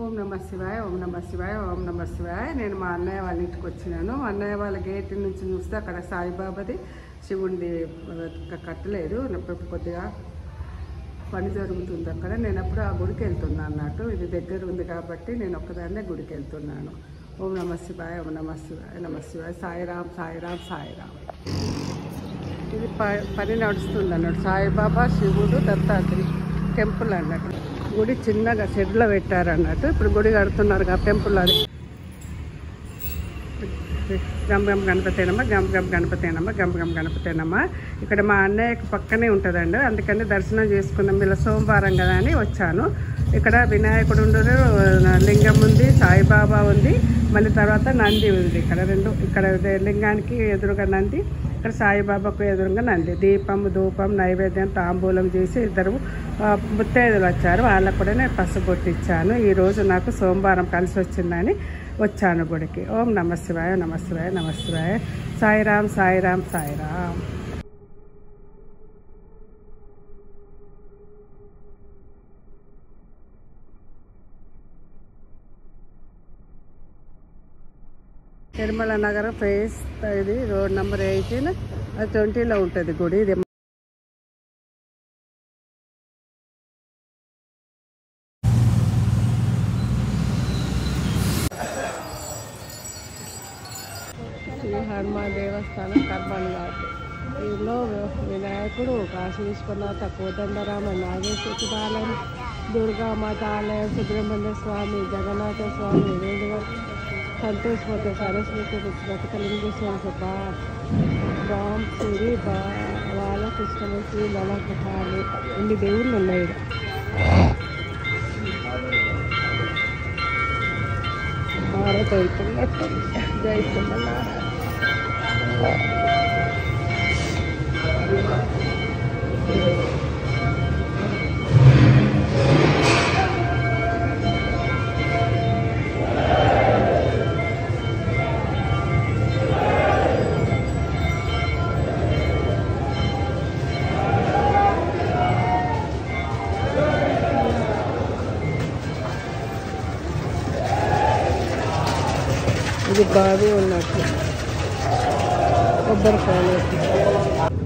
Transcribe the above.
ఓం నమ శివాయ, ఓం నమ శివాయ, ఓం నమ శివాయ. నేను మా అన్నయ్య వాళ్ళ ఇంటికి వచ్చినాను. మా అన్నయ్య వాళ్ళ గేట్ నుంచి చూస్తే అక్కడ సాయిబాబాది శివుడిది కట్టలేదు. కొద్దిగా పని జరుగుతుంది అక్కడ. నేను అప్పుడు ఆ గుడికి వెళ్తున్నాను అన్నట్టు. ఇది దగ్గర ఉంది కాబట్టి నేను ఒక్కదాన్నే గుడికి వెళ్తున్నాను. ఓం నమ శివాయ, ఓం నమ శివాయ, నమ శివాయ. సాయిరామ్, సాయిరామ్, సాయిరామ్. ఇది పని నడుస్తుంది అన్నట్టు. సాయిబాబా, శివుడు, దత్తాత్రి టెంపుల్ అన్నట్టు. గుడి చిన్నగా షెడ్లో పెట్టారన్నట్టు. ఇప్పుడు గుడి కడుతున్నారు కదా టెంపుల్. అది గమ్ గమ్ గణపతేనమ్మ, గమ్ గమ్ గణపతేనమ్మ, గమ్ గమ్ గణపతేనమ్మ. ఇక్కడ మా అన్నయ్యకి పక్కనే ఉంటుందండి. అందుకని దర్శనం చేసుకుందాం, ఇలా సోమవారం కదా అని వచ్చాను. ఇక్కడ వినాయకుడు ఉండరు, లింగం ఉంది, సాయిబాబా ఉంది, మళ్ళీ తర్వాత నంది ఉంది. ఇక్కడ లింగానికి ఎదురుగా నంది, ఇక్కడ సాయిబాబాకు ఎదురుగా నంది. దీపం, ధూపం, నైవేద్యం, తాంబూలం చేసి ఇద్దరు ముత్తైదులు వచ్చారు. వాళ్ళకు కూడా నేను పసుపు కొట్టించాను. ఈరోజు నాకు సోమవారం కలిసి వచ్చిందని వచ్చాను గుడికి. ఓం నమ శివాయ, నమ శివాయ, నమ శివాయ. సాయిరామ్, సాయిరామ్, సాయిరామ్. తిరుమల నగరం ఫేస్ ఇది రోడ్ నెంబర్ 18, అది 20లో ఉంటుంది గుడి. ఇది శ్రీ హనుమాన్ దేవస్థానం కర్బన్ ఘాట్. దీనిలో వినాయకుడు, కాశీ విశ్వనాథ, కోదండరామ, నాగేశ్వర ఆలయం, దుర్గామాత ఆలయం, సుబ్రహ్మణ్య స్వామి, జగన్నాథ స్వామి, సంతోష్ సరస్వతి, బతుకలింగేశ్వర, రామ్, సూరి, బాలకృష్ణమూర్తి, నలకటాలు, ఇన్ని దేవుళ్ళు ఉన్నాయి. భారత వెళ్తున్నట్టు జై శ్రీమన్నారాయణ. ఇది బావి ఉన్నట్టు, కొబ్బరికాయలు.